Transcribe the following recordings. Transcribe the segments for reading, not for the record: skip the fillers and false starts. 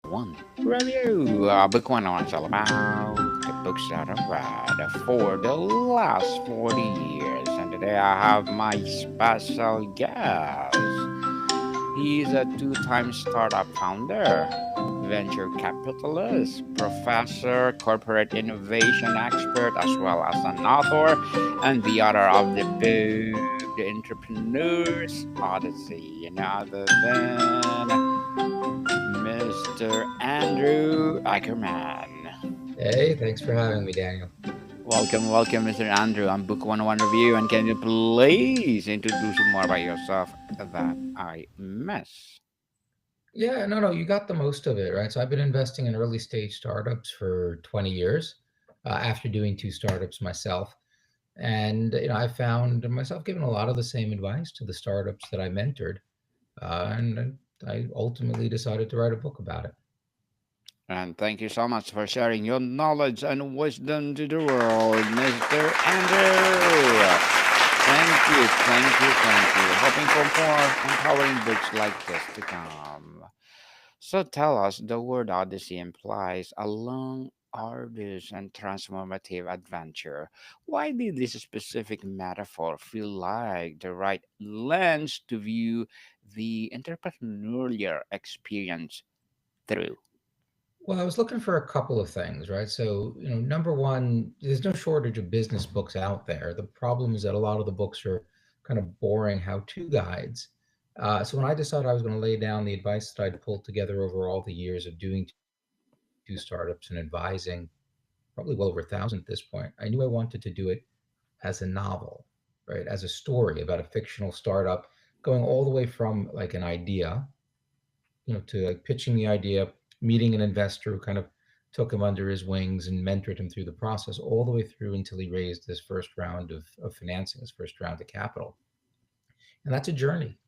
One review. Book one on it's all about the books that I've read for the last 40 years. And today I have my special guest. He's a two-time startup founder, venture capitalist, professor, corporate innovation expert, as well as an author and the author of the book, The Entrepreneur's Odyssey, and other than Mr. Andrew Ackerman. Hey, thanks for having me, Daniel. Welcome, Mr. Andrew. I'm Book 101 Review, and can you please introduce more about yourself that I miss? Yeah, no, you got the most of it, right? So I've been investing in early stage startups for 20 years after doing two startups myself. And, I found myself giving a lot of the same advice to the startups that I mentored. And I ultimately decided to write a book about it. And thank you so much for sharing your knowledge and wisdom to the world, Mr. Andrew. Thank you. Hoping for more empowering books like this to come. So tell us, the word Odyssey implies a long, arduous, and transformative adventure. Why did this specific metaphor feel like the right lens to view the entrepreneurial experience through? Well, I was looking for a couple of things, right? So, number one, there's no shortage of business books out there. The problem is that a lot of the books are kind of boring how-to guides. So when I decided I was going to lay down the advice that I'd pulled together over all the years of doing two startups and advising probably well over 1,000 at this point, I knew I wanted to do it as a novel, right? As a story about a fictional startup, going all the way from like an idea to like pitching the idea, meeting an investor who kind of took him under his wings and mentored him through the process, all the way through until he raised his first round of financing, his first round of capital. And that's a journey,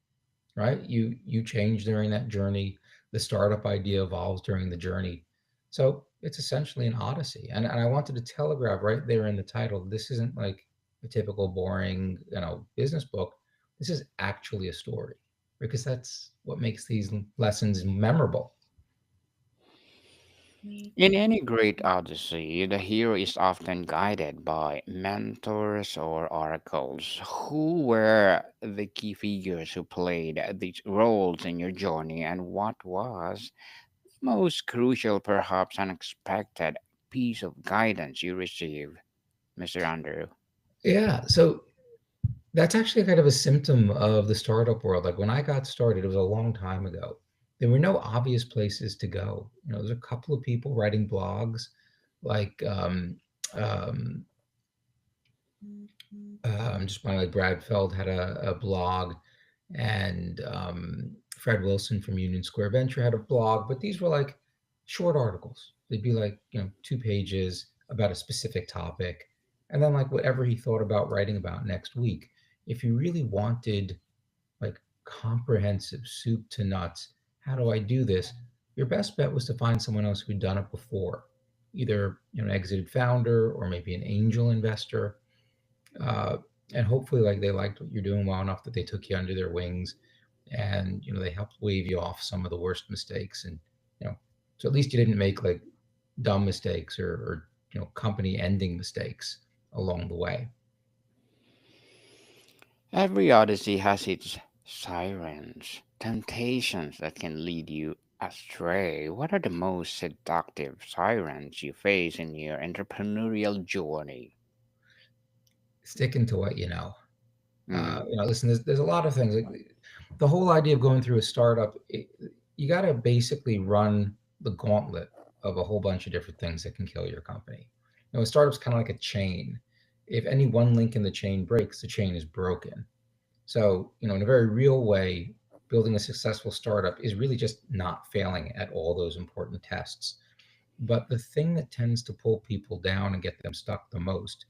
right? You change during that journey. The startup idea evolves during the journey. So it's essentially an odyssey. And I wanted to telegraph right there in the title, this isn't like a typical boring, business book. This is actually a story because that's what makes these lessons memorable. In any great odyssey, the hero is often guided by mentors or oracles. Who were the key figures who played these roles in your journey, and what was the most crucial, perhaps unexpected piece of guidance you received, Mr. Andrew? Yeah. So that's actually kind of a symptom of the startup world. Like when I got started, it was a long time ago. There were no obvious places to go. There's a couple of people writing blogs, like um, just my like Brad Feld had a blog, and Fred Wilson from Union Square Venture had a blog. But these were like short articles. They'd be like 2 pages about a specific topic, and then like whatever he thought about writing about next week. If you really wanted like comprehensive soup to nuts, how do I do this? Your best bet was to find someone else who'd done it before, either an exited founder or maybe an angel investor, uh, and hopefully like they liked what you're doing well enough that they took you under their wings, and they helped wave you off some of the worst mistakes, and you know so at least you didn't make like dumb mistakes or company ending mistakes along the way. Every odyssey has its sirens, temptations that can lead you astray. What are the most seductive sirens you face in your entrepreneurial journey? Sticking to what you know. Mm-hmm. Listen, there's a lot of things. Like the whole idea of going through a startup, you got to basically run the gauntlet of a whole bunch of different things that can kill your company. A startup's kind of like a chain. If any one link in the chain breaks, the chain is broken. So, in a very real way, building a successful startup is really just not failing at all those important tests. But the thing that tends to pull people down and get them stuck the most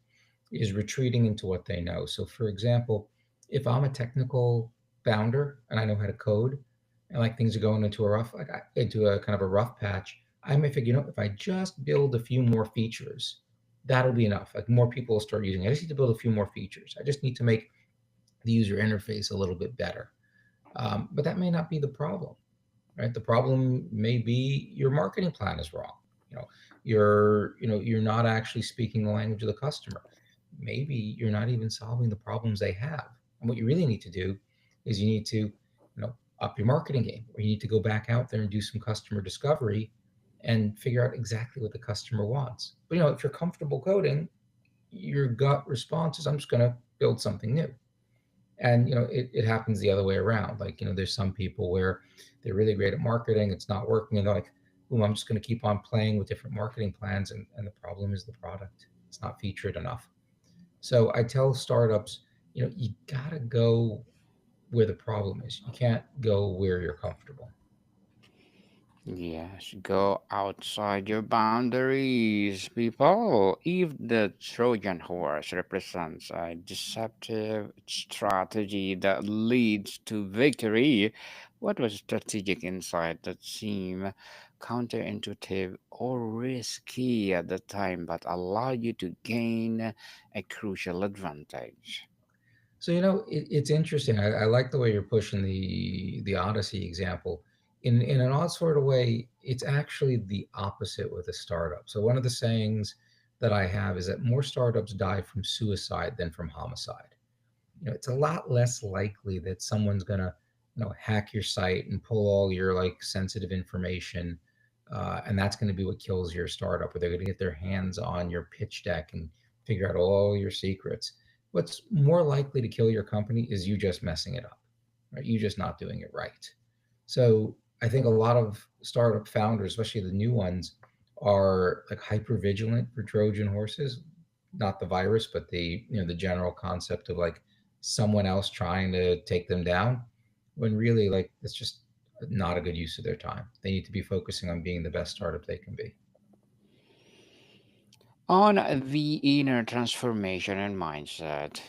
is retreating into what they know. So, for example, if I'm a technical founder and I know how to code, and like things are going into a into a kind of a rough patch, I may figure, if I just build a few more features, that'll be enough. Like more people will start using it. I just need to build a few more features. I just need to make the user interface a little bit better. But that may not be the problem, right? The problem may be your marketing plan is wrong. You know, you're not actually speaking the language of the customer. Maybe you're not even solving the problems they have. And what you really need to do is you need to, up your marketing game, or you need to go back out there and do some customer discovery and figure out exactly what the customer wants. But if you're comfortable coding, your gut response is, I'm just going to build something new. And it happens the other way around. Like, there's some people where they're really great at marketing, it's not working, and they're like, "Boom, I'm just going to keep on playing with different marketing plans," and the problem is the product. It's not featured enough. So I tell startups, you gotta go where the problem is. You can't go where you're comfortable. Yes, go outside your boundaries, people. If the Trojan horse represents a deceptive strategy that leads to victory, what was strategic insight that seemed counterintuitive or risky at the time but allowed you to gain a crucial advantage? So it's interesting. I like the way you're pushing the Odyssey example. In an odd sort of way, it's actually the opposite with a startup. So one of the sayings that I have is that more startups die from suicide than from homicide. It's a lot less likely that someone's gonna, hack your site and pull all your like sensitive information, and that's going to be what kills your startup. Or they're going to get their hands on your pitch deck and figure out all your secrets. What's more likely to kill your company is you just messing it up, right? You just not doing it right. So I think a lot of startup founders, especially the new ones, are like hyper vigilant for Trojan horses, not the virus, but the general concept of like someone else trying to take them down. When really, like, it's just not a good use of their time. They need to be focusing on being the best startup they can be. On the inner transformation and mindset,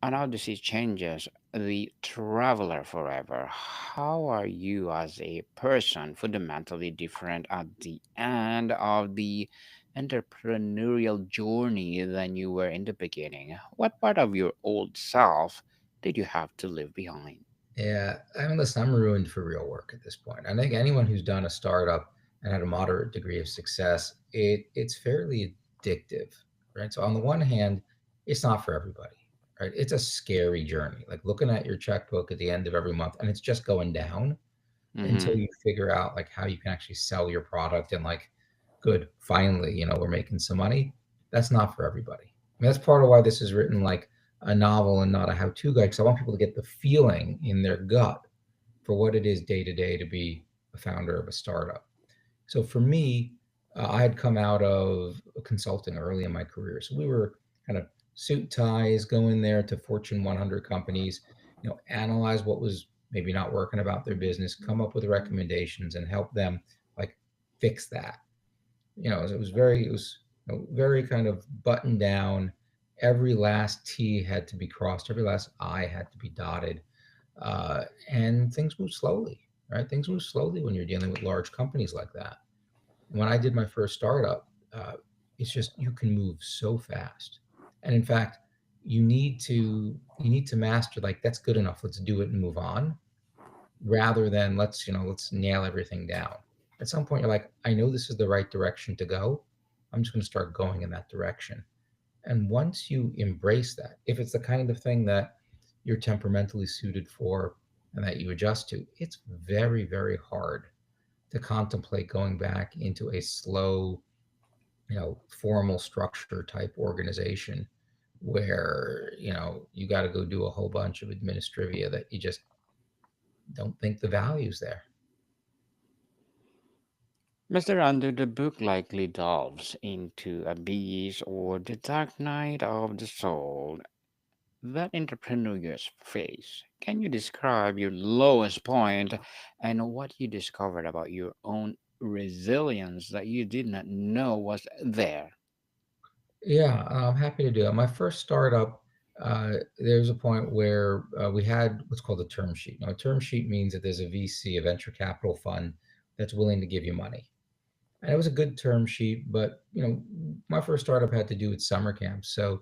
Odyssey changes the traveler forever. How are you as a person fundamentally different at the end of the entrepreneurial journey than you were in the beginning? What part of your old self did you have to leave behind? Yeah, I mean, listen, I'm ruined for real work at this point. I think anyone who's done a startup and had a moderate degree of success, it's fairly addictive, right? So on the one hand, it's not for everybody, right? It's a scary journey, like looking at your checkbook at the end of every month, and it's just going down until Mm-hmm. you figure out like how you can actually sell your product and like, good, finally, we're making some money. That's not for everybody. I mean, that's part of why this is written like a novel and not a how-to guide, because I want people to get the feeling in their gut for what it is day to day to be a founder of a startup. So for me, I had come out of consulting early in my career, so we were kind of suit ties, go in there to Fortune 100 companies, analyze what was maybe not working about their business, come up with recommendations, and help them like fix that. It was very kind of buttoned down. Every last T had to be crossed, every last I had to be dotted, and things move slowly, right? Things move slowly when you're dealing with large companies like that. When I did my first startup, it's just you can move so fast, and in fact, you need to master like that's good enough. Let's do it and move on, rather than let's nail everything down. At some point, you're like, I know this is the right direction to go. I'm just going to start going in that direction. And once you embrace that, if it's the kind of thing that you're temperamentally suited for and that you adjust to, it's very, very hard to contemplate going back into a slow, formal structure type organization where, you got to go do a whole bunch of administrivia that you just don't think the value's there. Mr. Under, the book likely delves into abyss or the dark night of the soul that entrepreneurs face. Can you describe your lowest point and what you discovered about your own resilience that you did not know was there? Yeah, I'm happy to do it. My first startup, there's a point where we had what's called a term sheet. Now, a term sheet means that there's a VC, a venture capital fund, that's willing to give you money. And it was a good term sheet, but my first startup had to do with summer camps. So,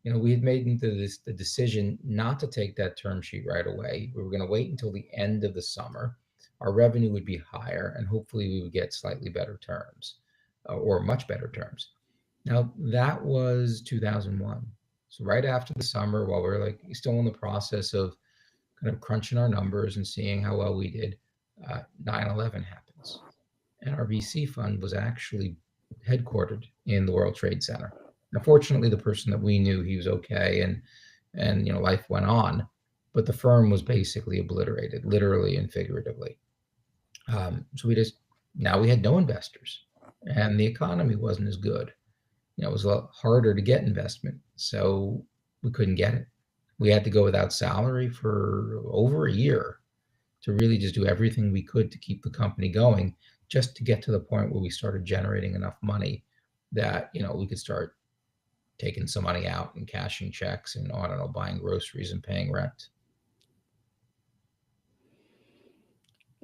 we had made into the decision not to take that term sheet right away. We were going to wait until the end of the summer our revenue would be higher, and hopefully we would get slightly better terms, or much better terms. Now, that was 2001. So right after the summer, while we are like still in the process of kind of crunching our numbers and seeing how well we did, 9/11 happens. And our VC fund was actually headquartered in the World Trade Center. Now, fortunately, the person that we knew, he was okay, and life went on, but the firm was basically obliterated, literally and figuratively. So we just now we had no investors, and the economy wasn't as good. It was a lot harder to get investment, so we couldn't get it. We had to go without salary for over a year to really just do everything we could to keep the company going, just to get to the point where we started generating enough money that we could start taking some money out and cashing checks and, I don't know, buying groceries and paying rent.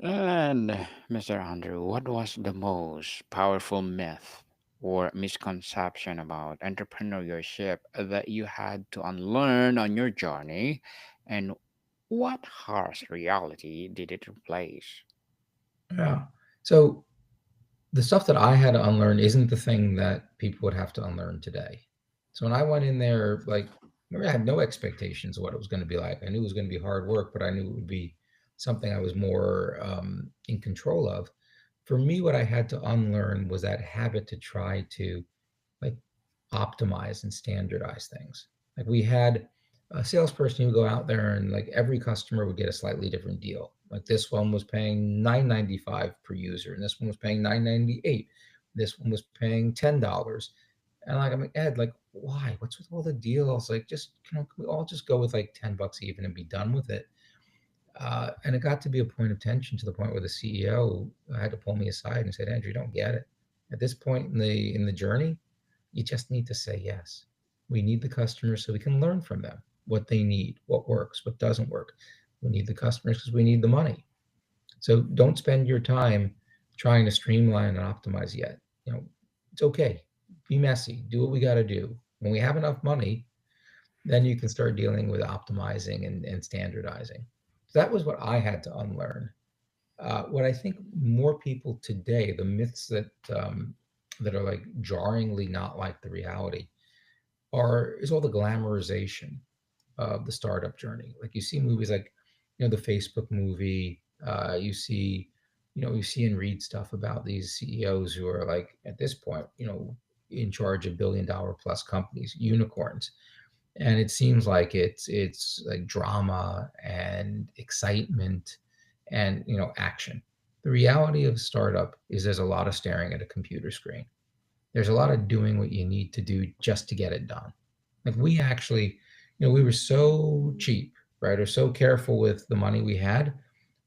And Mr. Andrew, what was the most powerful myth or misconception about entrepreneurship that you had to unlearn on your journey? And what harsh reality did it replace? Yeah. So the stuff that I had to unlearn isn't the thing that people would have to unlearn today. So when I went in there, like, I had no expectations of what it was going to be like. I knew it was going to be hard work, but I knew it would be something I was more in control of. For me, what I had to unlearn was that habit to try to, like, optimize and standardize things. Like, we had a salesperson who would go out there and, like, every customer would get a slightly different deal. Like, this one was paying 9.95 per user, and this one was paying 9.98. This one was paying $10. And, like, I'm like, Ed, like, why? What's with all the deals? Like, just, can we all just go with like $10 even and be done with it? And it got to be a point of tension, to the point where the CEO had to pull me aside and said, Andrew, you don't get it. At this point in the journey, you just need to say yes. We need the customers so we can learn from them what they need, what works, what doesn't work. We need the customers because we need the money. So don't spend your time trying to streamline and optimize yet. It's okay. Be messy. Do what we got to do. When we have enough money, then you can start dealing with optimizing and standardizing. So that was what I had to unlearn. What I think more people today, the myths that are like jarringly not like the reality, is all the glamorization of the startup journey. Like, you see movies like, the Facebook movie. You see and read stuff about these CEOs who are, like, at this point, in charge of billion-dollar plus companies, unicorns, and it seems like it's like drama and excitement and action. The reality of startup is there's a lot of staring at a computer screen. There's a lot of doing what you need to do just to get it done. Like, we actually, we were so cheap, right, or so careful with the money we had.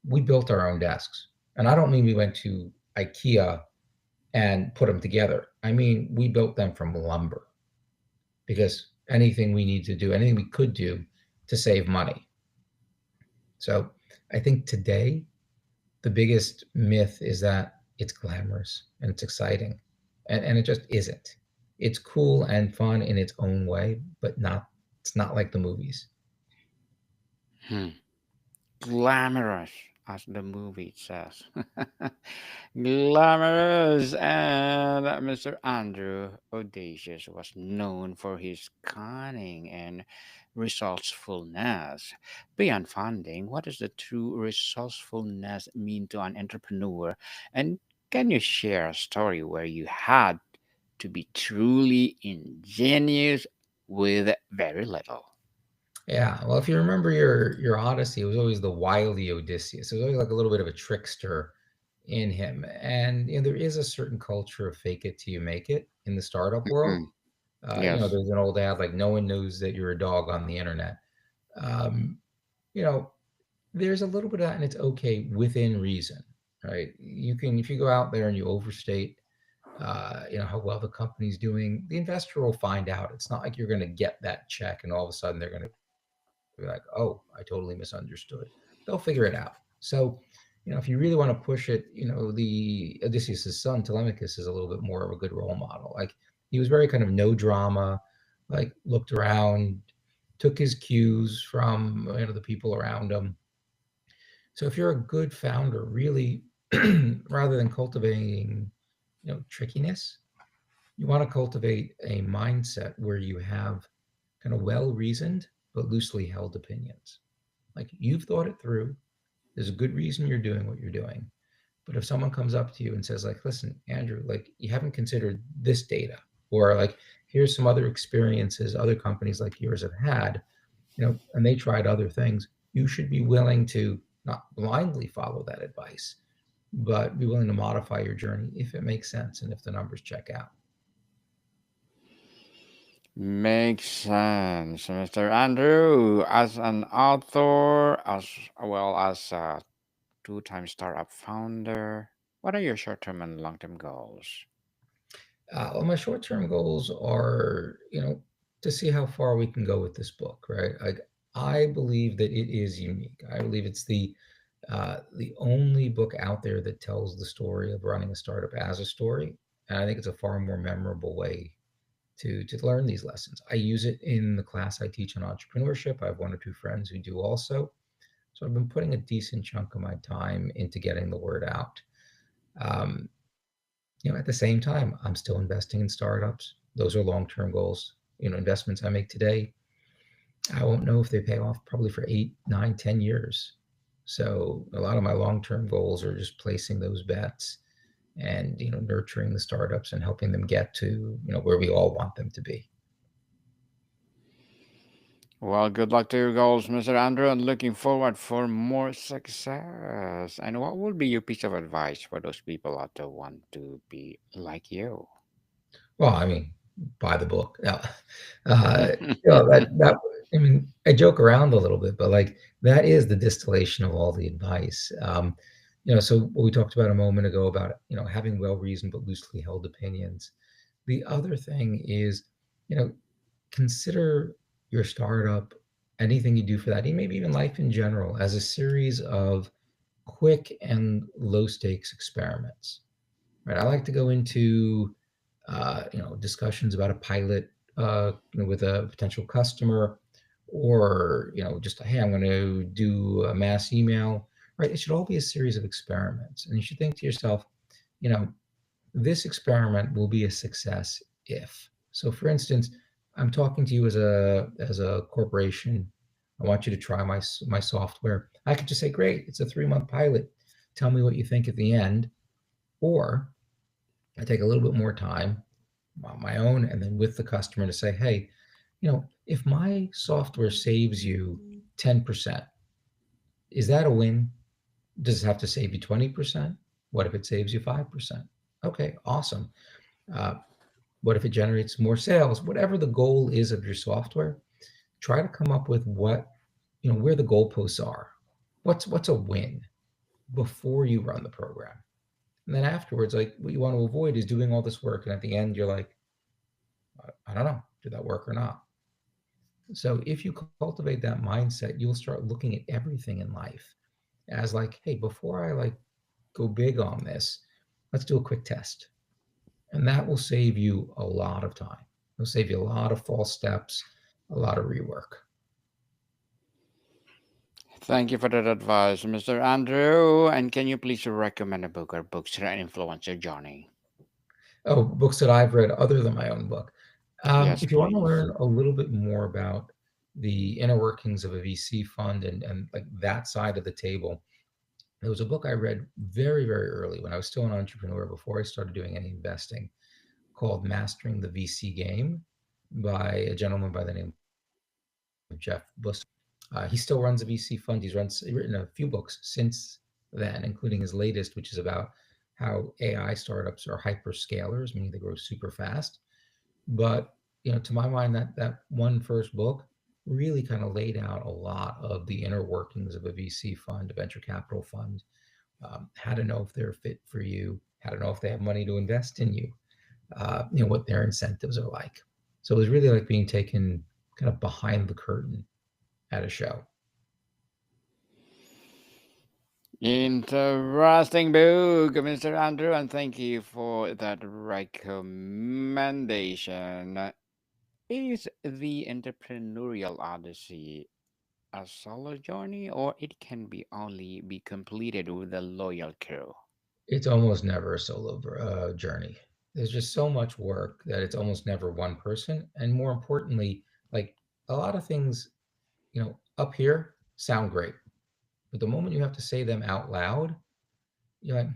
We built our own desks, and I don't mean we went to IKEA and put them together. I mean, we built them from lumber, because anything we need to do, anything we could do to save money. So I think today the biggest myth is that it's glamorous and it's exciting. And it just isn't. It's cool and fun in its own way, but it's not like the movies. Hmm. Glamorous, as the movie says. Glamorous, and Mr. Andrew Audacious was known for his cunning and resourcefulness. Beyond funding, what does the true resourcefulness mean to an entrepreneur? And can you share a story where you had to be truly ingenious with very little? Yeah. Well, if you remember your Odyssey, it was always the wily Odysseus. It was always like a little bit of a trickster in him. And there is a certain culture of fake it till you make it in the startup world. Mm, yes. There's an old ad like, no one knows that you're a dog on the internet. Um, you know, there's a little bit of that, and it's okay within reason, right? You can, if you go out there and you overstate, how well the company's doing, the investor will find out. It's not like you're going to get that check and all of a sudden they're going to be like, oh, I totally misunderstood. They'll figure it out. So, if you really want to push it, the Odysseus' son Telemachus is a little bit more of a good role model. Like, he was very kind of no drama, like, looked around, took his cues from the people around him. So if you're a good founder, really, rather than cultivating, trickiness, you want to cultivate a mindset where you have kind of well-reasoned but loosely held opinions. Like you've thought it through. There's a good reason you're doing what you're doing. But if someone comes up to you and says, like, listen, Andrew, like you haven't considered this data, or like here's some other experiences other companies like yours have had, and they tried other things, you should be willing to not blindly follow that advice, but be willing to modify your journey if it makes sense and if the numbers check out. Makes sense, Mr. Andrew. As an author, as well as a two-time startup founder, what are your short-term and long-term goals? Well, my short-term goals are, to see how far we can go with this book, right? Like, I believe that it is unique. I believe it's the only book out there that tells the story of running a startup as a story, and I think it's a far more memorable way to learn these lessons. I use it in the class I teach on entrepreneurship. I have one or two friends who do also, so I've been putting a decent chunk of my time into getting the word out. Um, at the same time, I'm still investing in startups. Those are long-term goals. Investments I make today, I won't know if they pay off probably for 8, 9, 10 years. So a lot of my long-term goals are just placing those bets and nurturing the startups and helping them get to where we all want them to be. Well, good luck to your goals, Mr. Andrew, and looking forward for more success. And what would be your piece of advice for those people out there want to be like you? Well, I mean, buy the book. Yeah. Uh, that I mean, I joke around a little bit, but like that is the distillation of all the advice. So what we talked about a moment ago about having well-reasoned but loosely held opinions. The other thing is, you know, consider your startup, anything you do for that, and maybe even life in general, as a series of quick and low stakes experiments. Right? I like to go into discussions about a pilot with a potential customer, or just hey, I'm going to do a mass email. Right? It should all be a series of experiments, and you should think to yourself, you know, this experiment will be a success if. So, for instance, I'm talking to you as a corporation. I want you to try my software. I could just say, great, it's a 3-month pilot. Tell me what you think at the end. Or I take a little bit more time on my own and then with the customer to say, hey, if my software saves you 10%, is that a win? Does it have to save you 20%? What if it saves you 5%? Okay, awesome. Uh, what if it generates more sales? Whatever the goal is of your software, try to come up with where the goalposts are. What's a win before you run the program? And then afterwards, like what you want to avoid is doing all this work. And at the end, you're like, I don't know, did that work or not? So if you cultivate that mindset, you'll start looking at everything in life as like, hey, before I like go big on this, let's do a quick test. And that will save you a lot of time. It'll save you a lot of false steps, a lot of rework. Thank you for that advice, Mr. Andrew. And can you please recommend a book or books that influence your journey? Oh, books that I've read other than my own book. Yes, If you want to please. learn a little bit more about the inner workings of a VC fund and like that side of the table, there was a book I read very, very early when I was still an entrepreneur before I started doing any investing, called Mastering the VC Game, by a gentleman by the name of Jeff Buss. He still runs a VC fund. He's written a few books since then, including his latest, which is about how AI startups are hyperscalers, meaning they grow super fast. But to my mind, that one first book really kind of laid out a lot of the inner workings of a VC fund, a venture capital fund, how to know if they're fit for you, how to know if they have money to invest in you, what their incentives are like. So it was really like being taken kind of behind the curtain at a show. Interesting book, Mr. Andrew, and thank you for that recommendation. Is the entrepreneurial odyssey a solo journey, or it can be only be completed with a loyal crew? It's almost never a solo journey. There's just so much work that it's almost never one person. And more importantly, like a lot of things, up here sound great, but the moment you have to say them out loud, you're like,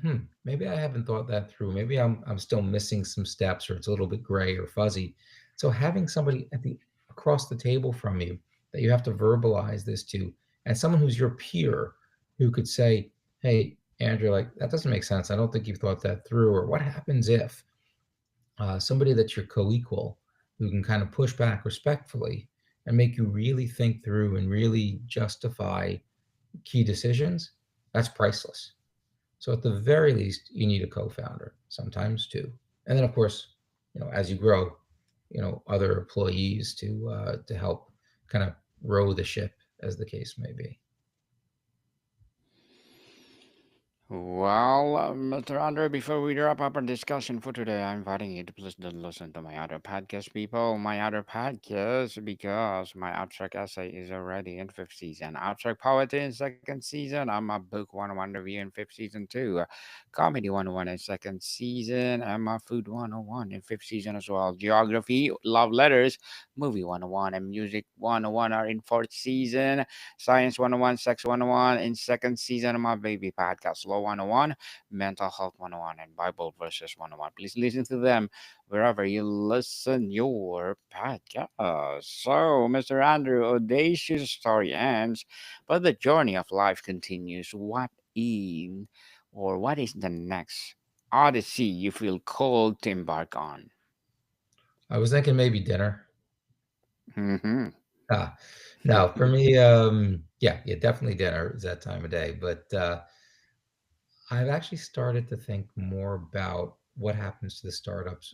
maybe I haven't thought that through. Maybe I'm still missing some steps, or it's a little bit gray or fuzzy. So having somebody at the across the table from you that you have to verbalize this to, and someone who's your peer who could say, "Hey, Andrew, like that doesn't make sense. I don't think you've thought that through." Or what happens if somebody that's your co-equal who can kind of push back respectfully and make you really think through and really justify key decisions? That's priceless. So at the very least, you need a co-founder, sometimes two, and then of course, as you grow, other employees to help kind of row the ship, as the case may be. Well, Mr. Andre, before we wrap up our discussion for today, I'm inviting you to please don't listen to my other podcast, people. My other podcast, because my abstract essay is already in fifth season. Abstract poetry in second season. I'm a book 101 review in fifth season too. Comedy 101 in second season. I'm a food 101 in fifth season as well. Geography, love letters, movie 101, and music 101 are in fourth season. Science 101, Sex 101 in second season of my baby podcast, Law 101, Mental Health 101, and Bible Verses 101. Please listen to them wherever you listen your podcast. So, Mr. Andrew, audacious story ends, but the journey of life continues. What is the next odyssey you feel called to embark on? I was thinking maybe dinner. Mm-hmm. Ah, no, for me, yeah, definitely dinner is that time of day. But I've actually started to think more about what happens to the startups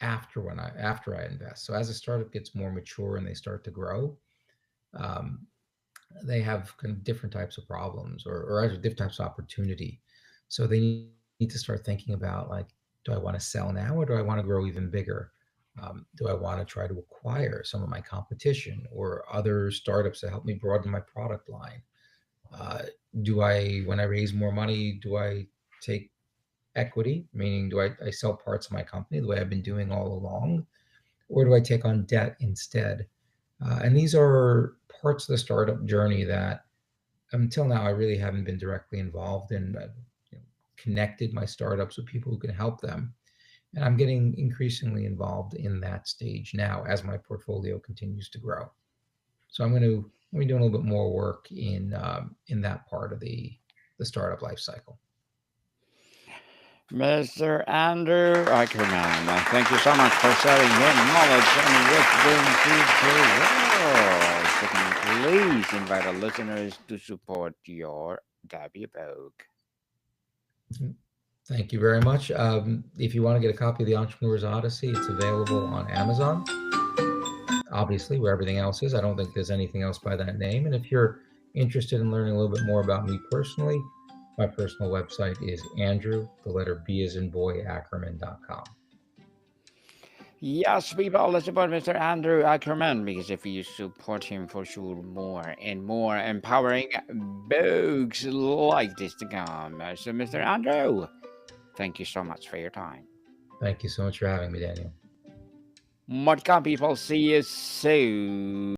after I invest. So as a startup gets more mature and they start to grow, um, they have kind of different types of problems, or actually different types of opportunity. So they need to start thinking about, like, do I want to sell now, or do I want to grow even bigger? Do I want to try to acquire some of my competition or other startups to help me broaden my product line? Uh, when I raise more money, do I take equity, meaning I sell parts of my company the way I've been doing all along, or do I take on debt instead? And these are parts of the startup journey that until now I really haven't been directly involved in. Connected my startups with people who can help them, and I'm getting increasingly involved in that stage now as my portfolio continues to grow. So I'm going to be doing a little bit more work in that part of the startup life cycle. Mr. Andrew Ackerman, thank you so much for sharing your knowledge and wisdom to the world. Second, please invite our listeners to support your debut book. Thank you very much. If you want to get a copy of The Entrepreneur's Odyssey, it's available on Amazon, obviously, where everything else is. I don't think there's anything else by that name. And if you're interested in learning a little bit more about me personally, my personal website is Andrew, the letter B as in boy, Ackerman.com. Yes, people, let's support Mr. Andrew Ackerman because if you support him, for sure, more and more empowering books like this to come. So, Mr. Andrew, thank you so much for your time. Thank you so much for having me, Daniel. More to come, people. See you soon.